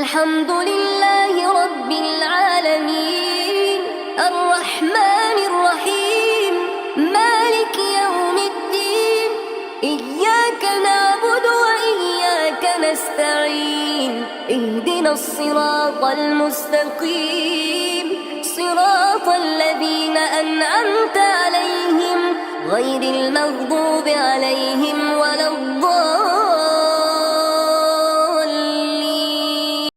الحمد لله رب العالمين الرحمن الرحيم مالك يوم الدين إياك نعبد وإياك نستعين اهدنا الصراط المستقيم صراط الذين أنعمت عليهم غير المغضوب عليهم ولا الضالين